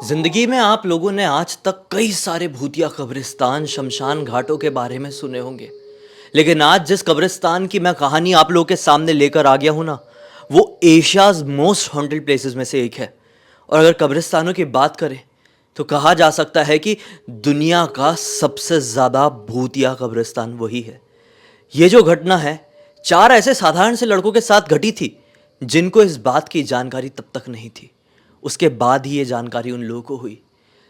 जिंदगी में आप लोगों ने आज तक कई सारे भूतिया कब्रिस्तान शमशान घाटों के बारे में सुने होंगे। लेकिन आज जिस कब्रिस्तान की मैं कहानी आप लोगों के सामने लेकर आ गया हूं ना, वो एशियाज मोस्ट हॉन्टेड प्लेसेस में से एक है। और अगर कब्रिस्तानों की बात करें तो कहा जा सकता है कि दुनिया का सबसे ज़्यादा भूतिया कब्रिस्तान वही है। ये जो घटना है, चार ऐसे साधारण से लड़कों के साथ घटी थी जिनको इस बात की जानकारी तब तक नहीं थी। उसके बाद ही ये जानकारी उन लोगों को हुई।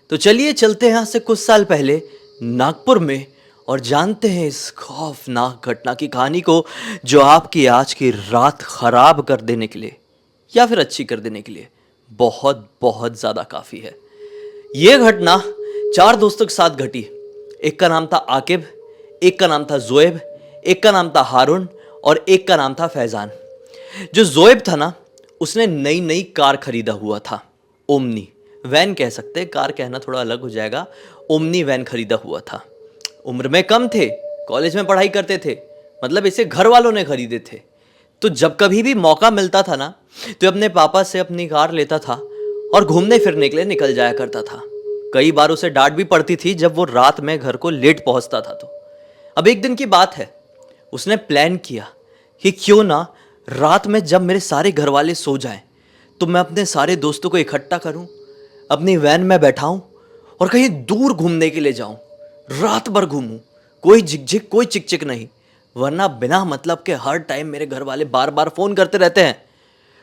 तो चलिए चलते हैं आज से कुछ साल पहले नागपुर में और जानते हैं इस खौफनाक घटना की कहानी को, जो आपकी आज की रात खराब कर देने के लिए या फिर अच्छी कर देने के लिए बहुत बहुत ज़्यादा काफ़ी है। ये घटना चार दोस्तों के साथ घटी। एक का नाम था आकिब, एक का नाम था जोएब, एक का नाम था हारून और एक का नाम था फैज़ान। जो जोएब था ना, उसने नई नई कार खरीदा हुआ था। ओमनी वैन कह सकते हैं, कार कहना थोड़ा अलग हो जाएगा। ओमनी वैन खरीदा हुआ था। उम्र में कम थे, कॉलेज में पढ़ाई करते थे, मतलब इसे घर वालों ने खरीदे थे। तो जब कभी भी मौका मिलता था ना, तो अपने पापा से अपनी कार लेता था और घूमने फिरने के लिए निकल जाया करता था। कई बार उसे डांट भी पड़ती थी जब वो रात में घर को लेट पहुंचता था। तो अब एक दिन की बात है, उसने प्लान किया कि क्यों ना रात में जब मेरे सारे घर वाले सो जाएं तो मैं अपने सारे दोस्तों को इकट्ठा करूं, अपनी वैन में बैठाऊं और कहीं दूर घूमने के लिए जाऊं। रात भर घूमूं, कोई झिकझिक कोई चिकचिक नहीं, वरना बिना मतलब के हर टाइम मेरे घर वाले बार बार फ़ोन करते रहते हैं।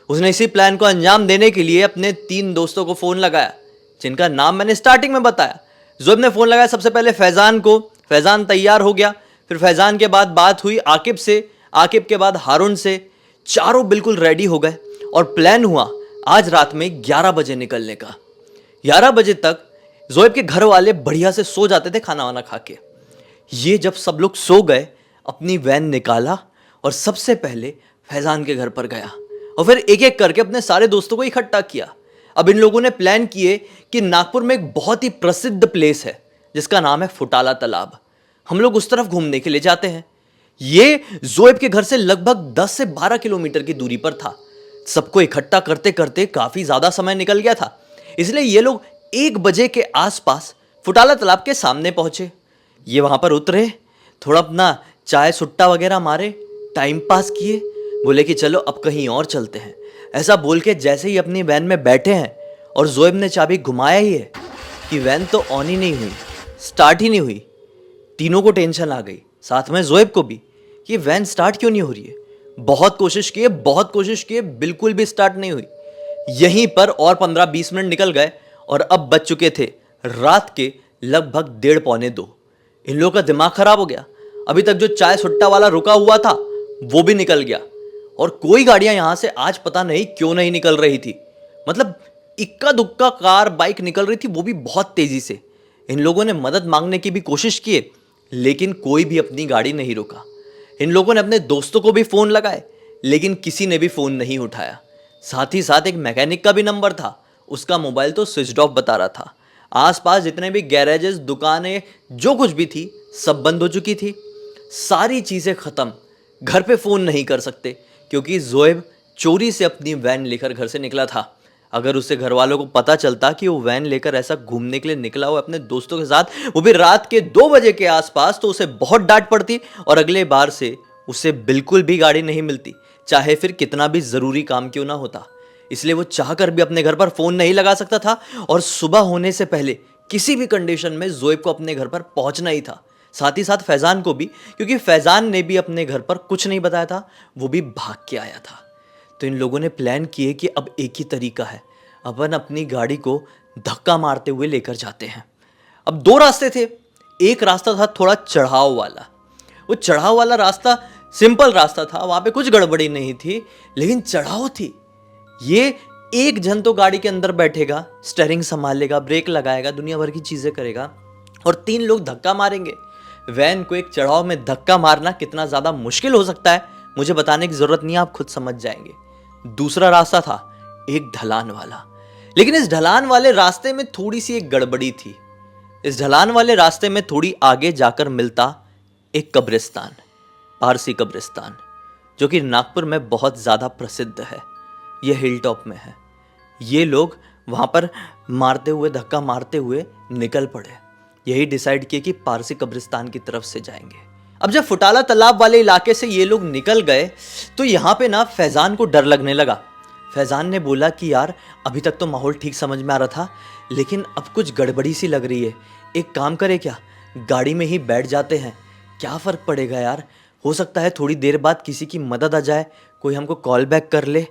उसने इसी प्लान को अंजाम देने के लिए अपने तीन दोस्तों को फ़ोन लगाया, जिनका नाम मैंने स्टार्टिंग में बताया। जोएब ने फ़ोन लगाया सबसे पहले फैज़ान को। फैज़ान तैयार हो गया। फिर फैज़ान के बाद बात हुई आकिब से, आकिब के बाद हारून से। चारों बिल्कुल रेडी हो गए और प्लान हुआ आज रात में 11 बजे निकलने का। 11 बजे तक जोएब के घर वाले बढ़िया से सो जाते थे खाना वाना खा के। ये जब सब लोग सो गए, अपनी वैन निकाला और सबसे पहले फैज़ान के घर पर गया और फिर एक एक करके अपने सारे दोस्तों को इकट्ठा किया। अब इन लोगों ने प्लान किए कि नागपुर में एक बहुत ही प्रसिद्ध प्लेस है जिसका नाम है फुटाला तालाब। हम लोग उस तरफ घूमने के लिए जाते हैं। ये जोएब के घर से लगभग 10 से 12 किलोमीटर की दूरी पर था। सबको इकट्ठा करते करते काफी ज्यादा समय निकल गया था, इसलिए ये लोग 1 बजे के आसपास फुटाला तालाब के सामने पहुंचे। ये वहां पर उतरे, थोड़ा अपना चाय सुट्टा वगैरह मारे, टाइम पास किए, बोले कि चलो अब कहीं और चलते हैं। ऐसा बोल के जैसे ही अपनी वैन में बैठे हैं और जोएब ने चाबी घुमाया ही है कि वैन तो ऑन ही नहीं हुई, स्टार्ट ही नहीं हुई। तीनों को टेंशन आ गई, साथ में जोएब को भी, कि वैन स्टार्ट क्यों नहीं हो रही है। बहुत कोशिश किए, बहुत कोशिश किए, बिल्कुल भी स्टार्ट नहीं हुई। यहीं पर और 15-20 मिनट निकल गए और अब बज चुके थे रात के लगभग 1:30-1:45। इन लोगों का दिमाग खराब हो गया। अभी तक जो चाय सुट्टा वाला रुका हुआ था वो भी निकल गया और कोई गाड़ियां यहां से आज पता नहीं क्यों नहीं निकल रही थी। मतलब इक्का दुक्का कार बाइक निकल रही थी, वो भी बहुत तेजी से। इन लोगों ने मदद मांगने की भी कोशिश की, लेकिन कोई भी अपनी गाड़ी नहीं रुका। इन लोगों ने अपने दोस्तों को भी फ़ोन लगाए, लेकिन किसी ने भी फ़ोन नहीं उठाया। साथ ही साथ एक मैकेनिक का भी नंबर था, उसका मोबाइल तो स्विच ऑफ बता रहा था। आसपास जितने भी गैरेजेस, दुकानें, जो कुछ भी थी, सब बंद हो चुकी थी। सारी चीज़ें ख़त्म। घर पे फ़ोन नहीं कर सकते क्योंकि जोएब चोरी से अपनी वैन लेकर घर से निकला था। अगर उससे घर वालों को पता चलता कि वो वैन लेकर ऐसा घूमने के लिए निकला हुआ अपने दोस्तों के साथ, वो भी रात के 2 बजे के आसपास, तो उसे बहुत डांट पड़ती और अगले बार से उसे बिल्कुल भी गाड़ी नहीं मिलती, चाहे फिर कितना भी ज़रूरी काम क्यों ना होता। इसलिए वो चाहकर भी अपने घर पर फ़ोन नहीं लगा सकता था और सुबह होने से पहले किसी भी कंडीशन में जोएब को अपने घर पर पहुंचना ही था। साथ ही साथ फैज़ान को भी, क्योंकि फैज़ान ने भी अपने घर पर कुछ नहीं बताया था, वो भी भाग के आया था। तो इन लोगों ने प्लान किए कि अब एक ही तरीका है, अपन अपनी गाड़ी को धक्का मारते हुए लेकर जाते हैं। अब 2 रास्ते थे। एक रास्ता था थोड़ा चढ़ाव वाला। वो चढ़ाव वाला रास्ता सिंपल रास्ता था, वहां पे कुछ गड़बड़ी नहीं थी, लेकिन चढ़ाव थी। ये एक जन तो गाड़ी के अंदर बैठेगा, स्टीयरिंग संभालेगा, ब्रेक लगाएगा, दुनिया भर की चीजें करेगा, और 3 लोग धक्का मारेंगे। वैन को एक चढ़ाव में धक्का मारना कितना ज्यादा मुश्किल हो सकता है, मुझे बताने की जरूरत नहीं है, आप खुद समझ जाएंगे। दूसरा रास्ता था एक ढलान वाला, लेकिन इस ढलान वाले रास्ते में थोड़ी सी एक गड़बड़ी थी। इस ढलान वाले रास्ते में थोड़ी आगे जाकर मिलता एक कब्रिस्तान, पारसी कब्रिस्तान, जो कि नागपुर में बहुत ज़्यादा प्रसिद्ध है। यह हिल टॉप में है। ये लोग वहाँ पर मारते हुए, धक्का मारते हुए निकल पड़े। यही डिसाइड किए कि पारसी कब्रिस्तान की तरफ से जाएंगे। अब जब फुटाला तालाब वाले इलाके से ये लोग निकल गए तो यहाँ पे ना फैज़ान को डर लगने लगा। फैज़ान ने बोला कि यार अभी तक तो माहौल ठीक समझ में आ रहा था, लेकिन अब कुछ गड़बड़ी सी लग रही है। एक काम करे क्या, गाड़ी में ही बैठ जाते हैं, क्या फ़र्क पड़ेगा यार, हो सकता है थोड़ी देर बाद किसी की मदद आ जाए, कोई हमको कॉल बैक कर ले।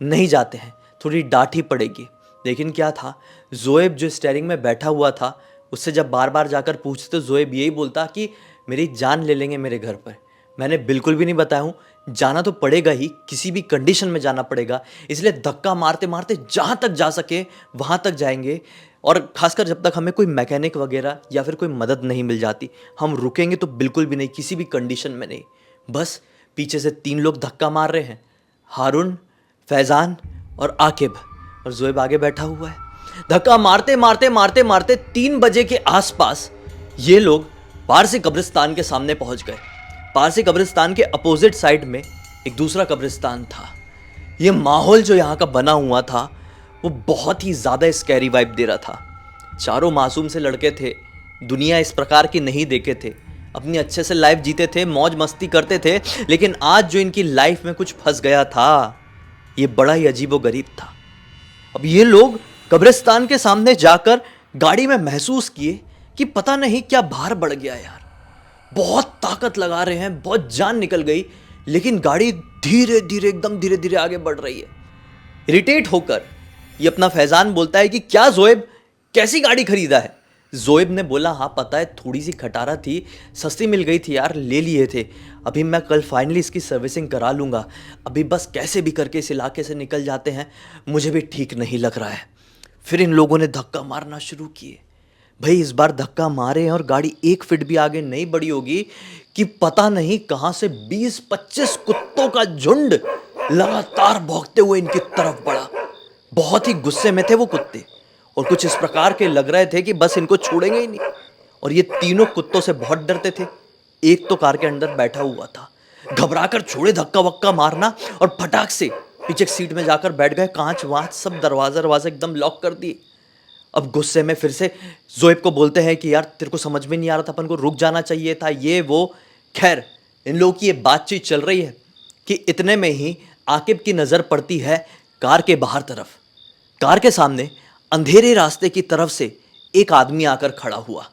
नहीं जाते हैं, थोड़ी डांट ही पड़ेगी। लेकिन क्या था, ज़ोएब जो स्टीयरिंग में बैठा हुआ था, उससे जब बार बार जाकर पूछते तो ज़ोएब यही बोलता कि मेरी जान ले लेंगे मेरे घर पर। मैंने बिल्कुल भी नहीं बताया हूँ, जाना तो पड़ेगा ही, किसी भी कंडीशन में जाना पड़ेगा, इसलिए धक्का मारते मारते जहाँ तक जा सके वहाँ तक जाएंगे। और खासकर जब तक हमें कोई मैकेनिक वगैरह या फिर कोई मदद नहीं मिल जाती, हम रुकेंगे तो बिल्कुल भी नहीं, किसी भी कंडीशन में नहीं। बस पीछे से 3 लोग धक्का मार रहे हैं, हारून, फैज़ान और आकिब, और ज़ोएब आगे बैठा हुआ है। धक्का मारते मारते मारते मारते 3 बजे के आसपास ये लोग पारसी कब्रिस्तान के सामने पहुंच गए। पारसी कब्रिस्तान के अपोजिट साइड में एक दूसरा कब्रिस्तान था। ये माहौल जो यहाँ का बना हुआ था वो बहुत ही ज़्यादा स्कैरी वाइब दे रहा था। चारों मासूम से लड़के थे, दुनिया इस प्रकार की नहीं देखे थे, अपनी अच्छे से लाइफ जीते थे, मौज मस्ती करते थे, लेकिन आज जो इनकी लाइफ में कुछ फंस गया था, ये बड़ा ही अजीबो गरीब था। अब ये लोग कब्रिस्तान के सामने जाकर गाड़ी में महसूस किए कि पता नहीं क्या भार बढ़ गया यार, बहुत ताकत लगा रहे हैं, बहुत जान निकल गई, लेकिन गाड़ी धीरे धीरे, एकदम धीरे धीरे आगे बढ़ रही है। इरिटेट होकर ये अपना फैज़ान बोलता है कि क्या ज़ोएब, कैसी गाड़ी खरीदा है? ज़ोएब ने बोला हाँ पता है, थोड़ी सी खटारा थी, सस्ती मिल गई थी यार, ले लिए थे, अभी मैं कल फाइनली इसकी सर्विसिंग करा लूँगा, अभी बस कैसे भी करके इस इलाके से निकल जाते हैं, मुझे भी ठीक नहीं लग रहा है। फिर इन लोगों ने धक्का मारना शुरू किए। भाई इस बार धक्का मारे और गाड़ी 1 फीट भी आगे नहीं बढ़ी होगी कि पता नहीं कहाँ से 20-25 कुत्तों का झुंड लगातार भौंकते हुए इनकी तरफ बढ़ा। बहुत ही गुस्से में थे वो कुत्ते, और कुछ इस प्रकार के लग रहे थे कि बस इनको छोड़ेंगे ही नहीं। और ये तीनों कुत्तों से बहुत डरते थे। एक तो कार के अंदर बैठा हुआ था, घबराकर छोड़े धक्का वक्का मारना और फटाक से पीछे सीट में जाकर बैठ गए। कांच वाँच सब, दरवाजा एकदम लॉक कर दिए। अब गुस्से में फिर से ज़ोएब को बोलते हैं कि यार तेरे को समझ में नहीं आ रहा था, अपन को रुक जाना चाहिए था, ये वो। खैर इन लोगों की ये बातचीत चल रही है कि इतने में ही आकिब की नज़र पड़ती है कार के बाहर तरफ। कार के सामने अंधेरे रास्ते की तरफ से एक आदमी आकर खड़ा हुआ।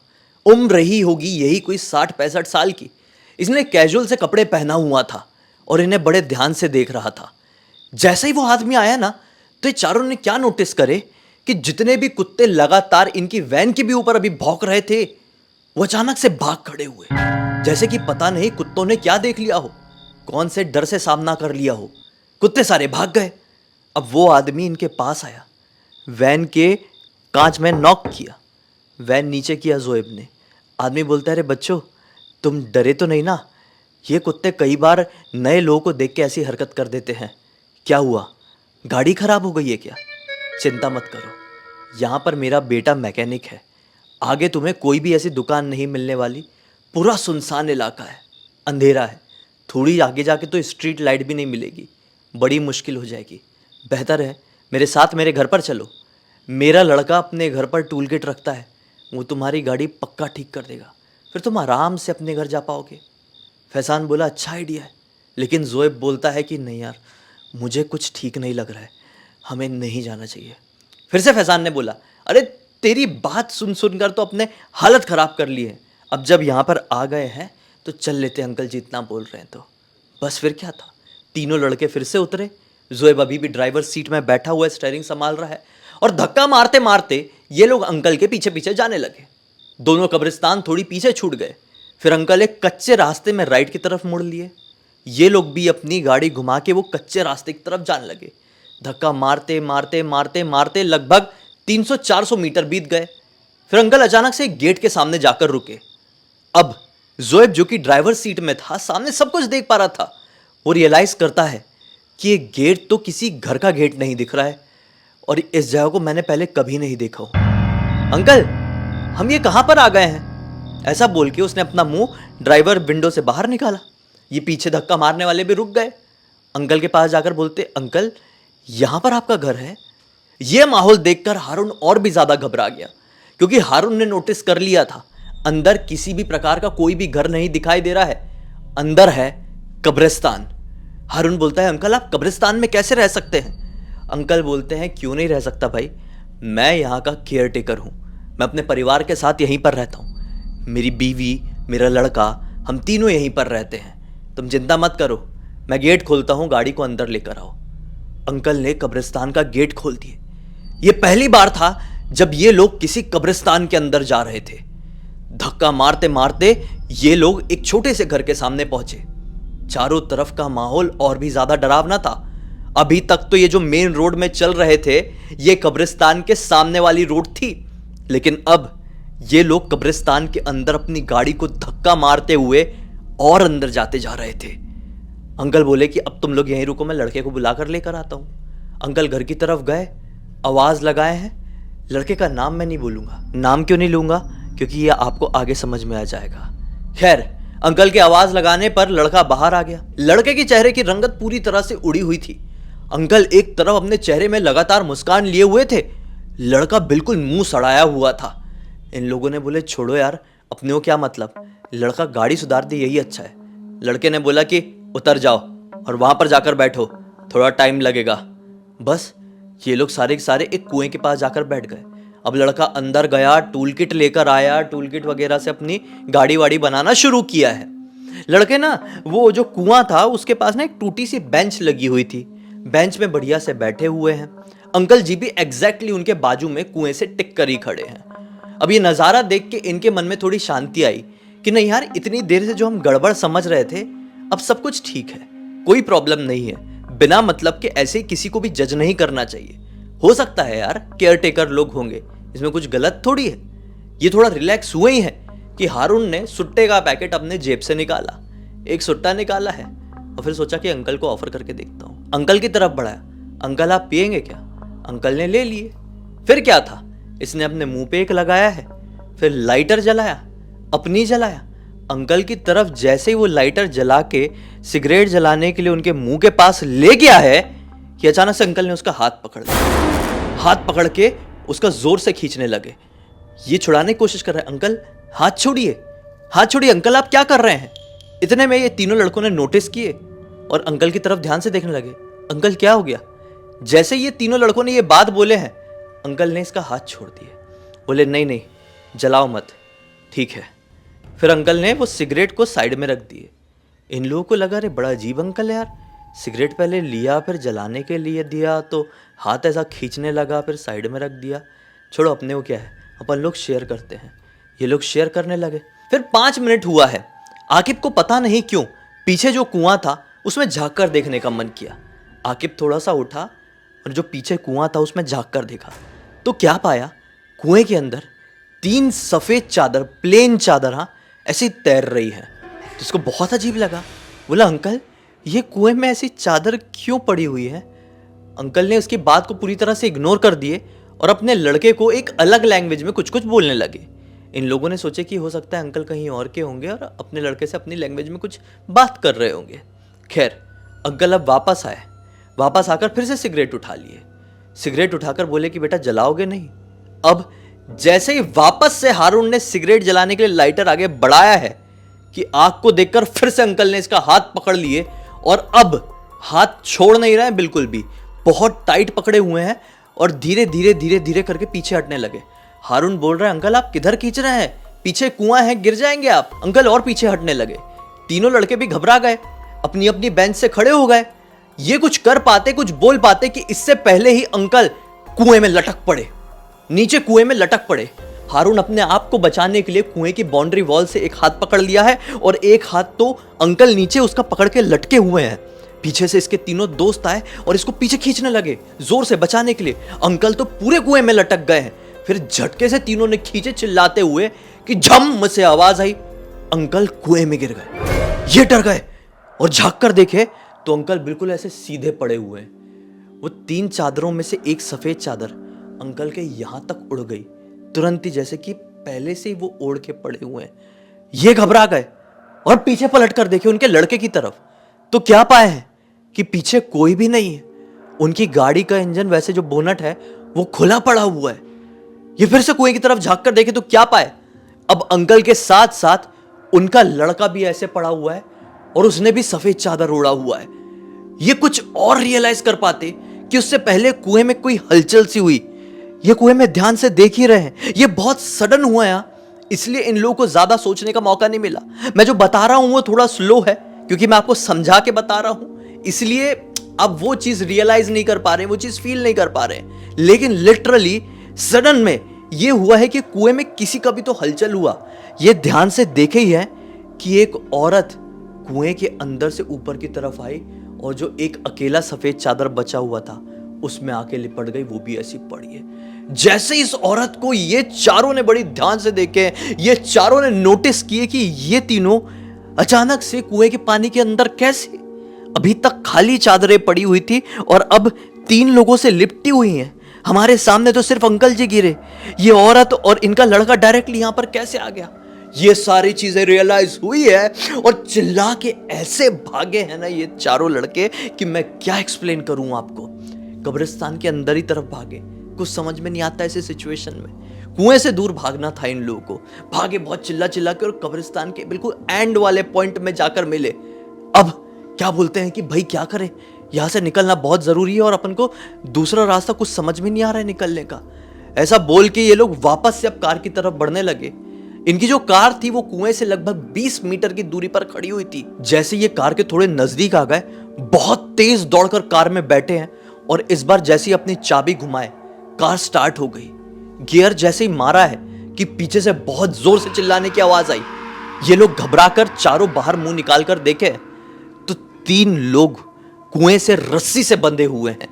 उम्र रही होगी यही कोई 60-65 साल की। इसने कैजुअल से कपड़े पहना हुआ था और इन्हें बड़े ध्यान से देख रहा था। जैसे ही वो आदमी आया ना, तो ये चारों ने क्या नोटिस करे कि जितने भी कुत्ते लगातार इनकी वैन के भी ऊपर अभी भौंक रहे थे, वो अचानक से भाग खड़े हुए, जैसे कि पता नहीं कुत्तों ने क्या देख लिया हो, कौन से डर से सामना कर लिया हो। कुत्ते सारे भाग गए। अब वो आदमी इनके पास आया, वैन के कांच में नॉक किया, वैन नीचे किया ज़ोएब ने। आदमी बोलता है अरे बच्चों तुम डरे तो नहीं ना, ये कुत्ते कई बार नए लोगों को देख के ऐसी हरकत कर देते हैं, क्या हुआ, गाड़ी खराब हो गई है क्या? चिंता मत करो, यहाँ पर मेरा बेटा मैकेनिक है, आगे तुम्हें कोई भी ऐसी दुकान नहीं मिलने वाली, पूरा सुनसान इलाका है, अंधेरा है, थोड़ी आगे जाके तो स्ट्रीट लाइट भी नहीं मिलेगी, बड़ी मुश्किल हो जाएगी। बेहतर है मेरे साथ मेरे घर पर चलो, मेरा लड़का अपने घर पर टूल किट रखता है, वो तुम्हारी गाड़ी पक्का ठीक कर देगा, फिर तुम आराम से अपने घर जा पाओगे। फैज़ान बोला अच्छा आइडिया है, लेकिन ज़ोएब बोलता है कि नहीं यार मुझे कुछ ठीक नहीं लग रहा है, हमें नहीं जाना चाहिए। फिर से फैज़ान ने बोला अरे तेरी बात सुन सुनकर तो अपने हालत ख़राब कर ली है, अब जब यहाँ पर आ गए हैं तो चल लेते अंकल जी इतना बोल रहे हैं तो। बस फिर क्या था, तीनों लड़के फिर से उतरे। ज़ोएब अभी भी ड्राइवर सीट में बैठा हुआ है, स्टीयरिंग संभाल रहा है, और धक्का मारते मारते ये लोग अंकल के पीछे पीछे जाने लगे। दोनों कब्रिस्तान थोड़ी पीछे छूट गए। फिर अंकल एक कच्चे रास्ते में राइट की तरफ मुड़ लिए। ये लोग भी अपनी गाड़ी घुमा के वो कच्चे रास्ते की तरफ जाने लगे। धक्का मारते मारते मारते मारते लगभग 300-400 मीटर बीत गए। फिर अंकल अचानक से एक गेट के सामने जाकर रुके। अब ज़ोएब जो कि ड्राइवर सीट में था, सामने सब कुछ देख पा रहा था। वो रियलाइज करता है कि ये गेट तो किसी घर का गेट नहीं दिख रहा है और इस जगह को मैंने पहले कभी नहीं देखा हो। अंकल हम ये कहाँ पर आ गए हैं? ऐसा बोल के उसने अपना मुंह ड्राइवर विंडो से बाहर निकाला। ये पीछे धक्का मारने वाले भी रुक गए। अंकल के पास जाकर बोलते अंकल यहाँ पर आपका घर है? यह माहौल देखकर हारून और भी ज्यादा घबरा गया, क्योंकि हारून ने नोटिस कर लिया था अंदर किसी भी प्रकार का कोई भी घर नहीं दिखाई दे रहा है, अंदर है कब्रिस्तान। हारून बोलता है, अंकल आप कब्रिस्तान में कैसे रह सकते हैं? अंकल बोलते हैं, क्यों नहीं रह सकता भाई, मैं यहाँ का केयर टेकर हूँ, मैं अपने परिवार के साथ यहीं पर रहता हूँ, मेरी बीवी, मेरा लड़का, हम तीनों यहीं पर रहते हैं, तुम चिंता मत करो, मैं गेट खोलता हूँ, गाड़ी को अंदर लेकर आओ। अंकल ने कब्रिस्तान का गेट खोल दिए। ये पहली बार था जब ये लोग किसी कब्रिस्तान के अंदर जा रहे थे। धक्का मारते मारते ये लोग एक छोटे से घर के सामने पहुंचे। चारों तरफ का माहौल और भी ज्यादा डरावना था। अभी तक तो ये जो मेन रोड में चल रहे थे, ये कब्रिस्तान के सामने वाली रोड थी, लेकिन अब ये लोग कब्रिस्तान के अंदर अपनी गाड़ी को धक्का मारते हुए और अंदर जाते जा रहे थे। अंकल बोले कि अब तुम लोग यहीं रुको, मैं लड़के को बुलाकर लेकर आता हूं। अंकल घर की तरफ गए, आवाज लगाए हैं। लड़के का नाम मैं नहीं बोलूंगा। नाम क्यों नहीं लूंगा? क्योंकि यह आपको आगे समझ में आ जाएगा। खैर, अंकल की आवाज लगाने पर लड़का बाहर आ गया। लड़के के चेहरे की रंगत पूरी तरह से उड़ी हुई थी। अंकल एक तरफ अपने चेहरे में लगातार मुस्कान लिए हुए थे, लड़का बिल्कुल मुंह सड़ाया हुआ था। इन लोगों ने बोले, छोड़ो यार, अपने को क्या मतलब, लड़का गाड़ी सुधार दे यही अच्छा है। लड़के ने बोला कि उतर जाओ और वहां पर जाकर बैठो, थोड़ा टाइम लगेगा। बस ये लोग सारे के सारे एक कुएं के पास जाकर बैठ गए। अब लड़का अंदर गया, टूल किट लेकर आया, टूल किट वगैरह से अपनी गाड़ी वाड़ी बनाना शुरू किया है। लड़के ना, वो जो कुआं था उसके पास ना एक टूटी सी बेंच लगी हुई थी, बेंच में बढ़िया से बैठे हुए हैं। अंकल जी भी एग्जैक्टली उनके बाजू में कुएं से टिक कर ही खड़े हैं। अब ये नजारा देख के इनके मन में थोड़ी शांति आई कि नहीं यार, इतनी देर से जो हम गड़बड़ समझ रहे थे, अब सब कुछ ठीक है, कोई प्रॉब्लम नहीं है। बिना मतलब के ऐसे किसी को भी जज नहीं करना चाहिए। हो सकता है यार केयर टेकर लोग होंगे, इसमें कुछ गलत थोड़ी है। ये थोड़ा रिलैक्स हुए ही है कि हारून ने सुट्टे का पैकेट अपने जेब से निकाला, एक सुट्टा निकाला है और फिर सोचा कि अंकल को ऑफर करके देखता हूँ। अंकल की तरफ बढ़ाया, अंकल आप पिएंगे क्या? अंकल ने ले लिए। फिर क्या था, इसने अपने मुंह पे एक लगाया है, फिर लाइटर जलाया, अपनी जलाया। अंकल की तरफ जैसे ही वो लाइटर जला के सिगरेट जलाने के लिए उनके मुंह के पास ले गया है कि अचानक से अंकल ने उसका हाथ पकड़ लिया। हाथ पकड़ के उसका जोर से खींचने लगे। ये छुड़ाने की कोशिश कर रहे हैं, अंकल हाथ छोड़िए, हाथ छोड़िए, अंकल आप क्या कर रहे हैं? इतने में ये तीनों लड़कों ने नोटिस किए और अंकल की तरफ ध्यान से देखने लगे। अंकल क्या हो गया? जैसे ये तीनों लड़कों ने ये बात बोले हैं, अंकल ने इसका हाथ छोड़ दिए। बोले नहीं नहीं, जलाओ मत, ठीक है। फिर अंकल ने वो सिगरेट को साइड में रख दिए। इन लोगों को लगा, अरे बड़ा अजीब अंकल है यार, सिगरेट पहले लिया, फिर जलाने के लिए दिया, तो हाथ ऐसा खींचने लगा, फिर साइड में रख दिया। छोड़ो, अपने को क्या है, अपन लोग शेयर करते हैं। ये लोग शेयर करने लगे। फिर 5 मिनट हुआ है। आकिब को पता नहीं क्यों पीछे जो कुआं था उसमें झांक कर देखने का मन किया। आकिब थोड़ा सा उठा और जो पीछे कुआं था उसमें झांक कर देखा, तो क्या पाया, कुएं के अंदर 3 सफेद चादर, प्लेन चादर, हाँ, ऐसी तैर रही है। तो इसको बहुत अजीब लगा। बोला, अंकल ये कुएं में ऐसी चादर क्यों पड़ी हुई है? अंकल ने उसकी बात को पूरी तरह से इग्नोर कर दिए और अपने लड़के को एक अलग लैंग्वेज में कुछ कुछ बोलने लगे। इन लोगों ने सोचे कि हो सकता है अंकल कहीं और के होंगे और अपने लड़के से अपनी लैंग्वेज में कुछ बात कर रहे होंगे। खैर, अंकल अब वापस आए। वापस आकर फिर से सिगरेट उठा लिए। सिगरेट उठाकर बोले कि बेटा जलाओगे नहीं? अब जैसे ही वापस से हारून ने सिगरेट जलाने के लिए लाइटर आगे बढ़ाया है कि आग को देखकर फिर से अंकल ने इसका हाथ पकड़ लिए और अब हाथ छोड़ नहीं रहे हैं बिल्कुल भी, बहुत टाइट पकड़े हुए हैं और धीरे धीरे धीरे धीरे करके पीछे हटने लगे। हारून बोल रहा है, अंकल आप किधर खींच रहे हैं, पीछे कुआं है, गिर जाएंगे आप। अंकल और पीछे हटने लगे। तीनों लड़के भी घबरा गए, अपनी अपनी बेंच से खड़े हो गए। ये कुछ कर पाते, कुछ बोल पाते कि इससे पहले ही अंकल कुएं में लटक पड़े, नीचे कुएं में लटक पड़े। हारून अपने आप को बचाने के लिए कुएं की बाउंड्री वॉल से एक हाथ पकड़ लिया है और एक हाथ तो अंकल नीचे उसका पकड़ के लटके हुए हैं। पीछे से इसके तीनों दोस्त आए और इसको पीछे खींचने लगे जोर से बचाने के लिए। अंकल तो पूरे कुएं में लटक गए हैं। फिर झटके से तीनों ने खींचे, चिल्लाते हुए कि झम से आवाज आई, अंकल कुएं में गिर गए। ये डर गए और झांक कर देखे तो अंकल बिल्कुल ऐसे सीधे पड़े हुए हैं। वो 3 चादरों में से एक सफेद चादर अंकल के यहां तक उड़ गई, तुरंत ही, जैसे कि पहले से ही वो ओढ़ के पड़े हुए हैं। ये घबरा गए और पीछे पलट कर देखे उनके लड़के की तरफ, तो क्या पाए हैं कि पीछे कोई भी नहीं है। उनकी गाड़ी का इंजन वैसे जो बोनट है वो खुला पड़ा हुआ है। ये फिर से कुएं की तरफ झांक कर देखे तो क्या पाए, अब अंकल के साथ साथ उनका लड़का भी ऐसे पड़ा हुआ है और उसने भी सफेद चादर ओढ़ा हुआ है। ये कुछ और रियलाइज कर पाते कि उससे पहले कुएं में कोई हलचल सी हुई। ये कुएं में ध्यान से देख ही रहे हैं, ये बहुत सडन हुआ है, इसलिए इन लोगों को ज्यादा सोचने का मौका नहीं मिला। मैं जो बता रहा हूं वो थोड़ा स्लो है क्योंकि मैं आपको समझा के बता रहा हूं, इसलिए अब वो चीज रियलाइज नहीं कर पा रहे, वो चीज फील नहीं कर पा रहे। लेकिन लिटरली सडन में ये हुआ है कि कुएं में किसी का भी तो हलचल हुआ। ये ध्यान से देखे ही है कि एक औरत कुएं के अंदर से ऊपर की तरफ आई और जो एक अकेला सफेद चादर बचा हुआ था उसमें आके लिपट गई, वो भी ऐसी पड़ी है। जैसे इस औरत को ये चारों ने बड़ी ध्यान से देखे, ये चारों ने नोटिस किए कि ये तीनों अचानक से कुएं के पानी के अंदर कैसे। अभी तक खाली चादरें पड़ी हुई थी और अब 3 लोगों से लिपटी हुई हैं। हमारे सामने तो सिर्फ अंकल जी गिरे, ये औरत और इनका लड़का डायरेक्टली यहां पर कैसे आ गया। ये सारी चीजें रियलाइज हुई है और चिल्ला के ऐसे भागे हैं ना ये चारों लड़के कि मैं क्या एक्सप्लेन करूं आपको। कब्रिस्तान के अंदर ही तरफ भागे, कुछ समझ में नहीं आता ऐसे सिचुएशन में। कुएं से दूर भागना था इन लोगों को, भागे बहुत चिल्ला चिल्ला के और कब्रिस्तान के बिल्कुल एंड वाले पॉइंट में जाकर मिले। अब क्या बोलते हैं कि भाई क्या करें, यहां से निकलना बहुत जरूरी है और अपन को दूसरा रास्ता कुछ समझ में नहीं आ रहा है निकलने का। ऐसा बोल के ये लोग वापस से अब कार की तरफ बढ़ने लगे। इनकी जो कार थी वो कुएं से लगभग 20 मीटर की दूरी पर खड़ी हुई थी। जैसे ये कार के थोड़े नजदीक आ गए, बहुत तेज दौड़कर कार में बैठे हैं और इस बार जैसे ही अपनी चाबी घुमाए कार स्टार्ट हो गई। गियर जैसे ही मारा है कि पीछे से बहुत जोर से चिल्लाने की आवाज आई। ये लोग घबराकर चारों बाहर मुंह निकालकर देखे तो 3 लोग कुएं से रस्सी से बंधे हुए हैं।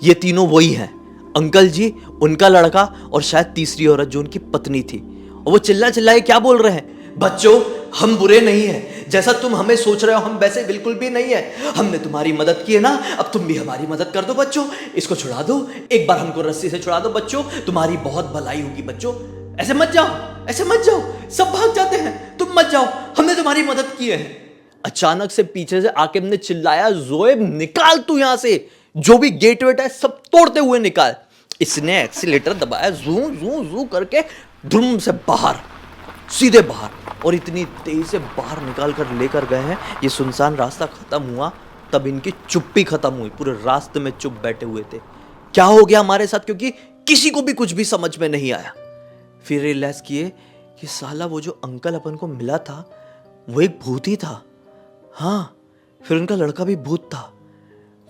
ये तीनों वही हैं, अंकल जी, उनका लड़का और शायद तीसरी औरत जो उनकी पत्नी थी। और वो चिल्ला चिल्लाए क्या बोल रहे हैं, बच्चों हम बुरे नहीं हैं, जैसा तुम हमें सोच रहे हो हम वैसे बिल्कुल भी नहीं है। हमने तुम्हारी मदद की है ना, अब तुम भी हमारी मदद कर दो बच्चों, इसको छुड़ा दो, एक बार हमको रस्सी से छुड़ा दो बच्चों, तुम्हारी बहुत भलाई होगी बच्चों। ऐसे मत जाओ, ऐसे मत जाओ, सब भाग जाते हैं, तुम मत जाओ, हमने तुम्हारी मदद की है। अचानक से पीछे से आकिब ने चिल्लाया, जोएब निकाल तू यहां से, जो भी गेट वेट है सब तोड़ते हुए निकाल। इसने एक्सीलेटर दबाया, जू जू जू करके धुम से बाहर, सीधे बाहर, और इतनी तेज से बाहर निकाल कर लेकर गए हैं। ये सुनसान रास्ता खत्म हुआ तब इनकी चुप्पी खत्म हुई, पूरे रास्ते में चुप बैठे हुए थे। क्या हो गया हमारे साथ, क्योंकि किसी को भी कुछ भी समझ में नहीं आया। फिर रियलाइज किए कि साला वो जो अंकल अपन को मिला था वो एक भूत ही था। हाँ, फिर उनका लड़का भी भूत था।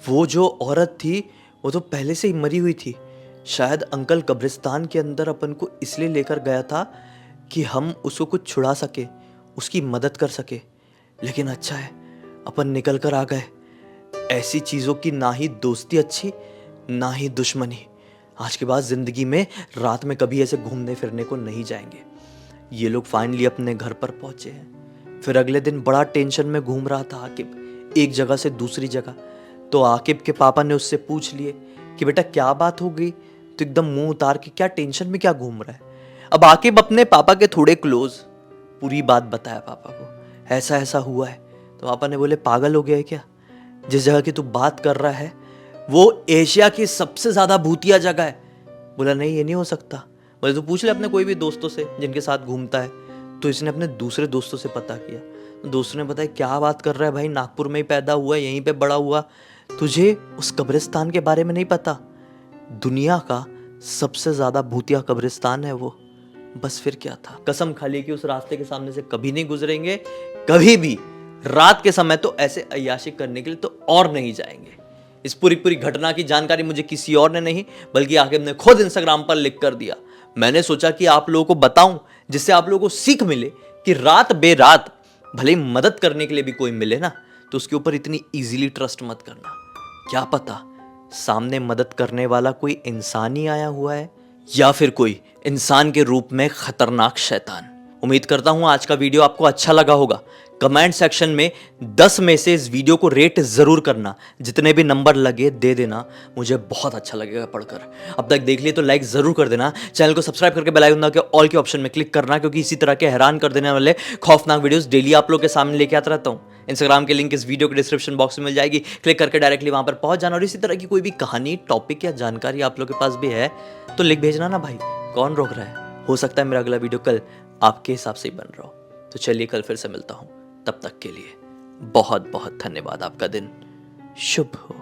वो जो औरत थी वो तो पहले से ही मरी हुई थी। शायद अंकल कब्रिस्तान के अंदर अपन को इसलिए लेकर गया था कि हम उसको कुछ छुड़ा सके, उसकी मदद कर सके। लेकिन अच्छा है अपन निकल कर आ गए। ऐसी चीज़ों की ना ही दोस्ती अच्छी ना ही दुश्मनी। आज के बाद ज़िंदगी में रात में कभी ऐसे घूमने फिरने को नहीं जाएंगे। ये लोग फाइनली अपने घर पर पहुंचे हैं। फिर अगले दिन बड़ा टेंशन में घूम रहा था आकिब, एक जगह से दूसरी जगह। तो आकिब के पापा ने उससे पूछ लिए कि बेटा क्या बात हो गई, तो एकदम मुंह उतार के क्या टेंशन में क्या घूम रहा है। अब आकिब अपने पापा के थोड़े क्लोज पूरी बात बताया पापा को, ऐसा ऐसा हुआ है। तो पापा ने बोले पागल हो गया है क्या, जिस जगह की तू बात कर रहा है वो एशिया की सबसे ज्यादा भूतिया जगह है। बोला नहीं ये नहीं हो सकता। बोले तू पूछ ले अपने कोई भी दोस्तों से जिनके साथ घूमता है। तो इसने अपने दूसरे दोस्तों से पता किया, तो दोस्तों ने बताया क्या बात कर रहा है भाई, नागपुर में ही पैदा हुआ है, यहीं पे बड़ा हुआ, तुझे उस कब्रिस्तान के बारे में नहीं पता, दुनिया का सबसे ज्यादा भूतिया कब्रिस्तान है वो। बस फिर क्या था, कसम खा ली कि उस रास्ते के सामने से कभी नहीं गुजरेंगे, कभी भी रात के समय तो ऐसे अय्याशी करने के लिए तो और नहीं जाएंगे। इस पूरी घटना की जानकारी मुझे किसी और ने नहीं बल्कि आकिब ने खुद इंस्टाग्राम पर लिख कर दिया। मैंने सोचा कि आप लोगों को बताऊं जिससे आप लोगों को सीख मिले कि रात बेरात भले मदद करने के लिए भी कोई मिले ना तो उसके ऊपर इतनी इजीली ट्रस्ट मत करना। क्या पता सामने मदद करने वाला कोई इंसान ही आया हुआ है या फिर कोई इंसान के रूप में खतरनाक शैतान। उम्मीद करता हूं आज का वीडियो आपको अच्छा लगा होगा। कमेंट सेक्शन में 10 में से इस वीडियो को रेट जरूर करना, जितने भी नंबर लगे दे देना, मुझे बहुत अच्छा लगेगा पढ़कर। अब तक देख लिए तो लाइक जरूर कर देना, चैनल को सब्सक्राइब करके बेल आइकन दबा के ऑल के ऑप्शन में क्लिक करना, क्योंकि इसी तरह के हैरान कर देने वाले खौफनाक वीडियोस डेली आप लोग के सामने लेके आता रहता हूँ। इंस्टाग्राम की लिंक इस वीडियो के डिस्क्रिप्शन बॉक्स में मिल जाएगी, क्लिक करके डायरेक्टली वहां पर पहुंच जाना। और इसी तरह की कोई भी कहानी, टॉपिक या जानकारी आप लोग के पास भी है तो लिख भेजना ना भाई, कौन रोक रहा है। हो सकता है मेरा अगला वीडियो कल आपके हिसाब से ही बन रहा हो। तो चलिए कल फिर से मिलता हूं, तब तक के लिए बहुत बहुत धन्यवाद। आपका दिन शुभ हो।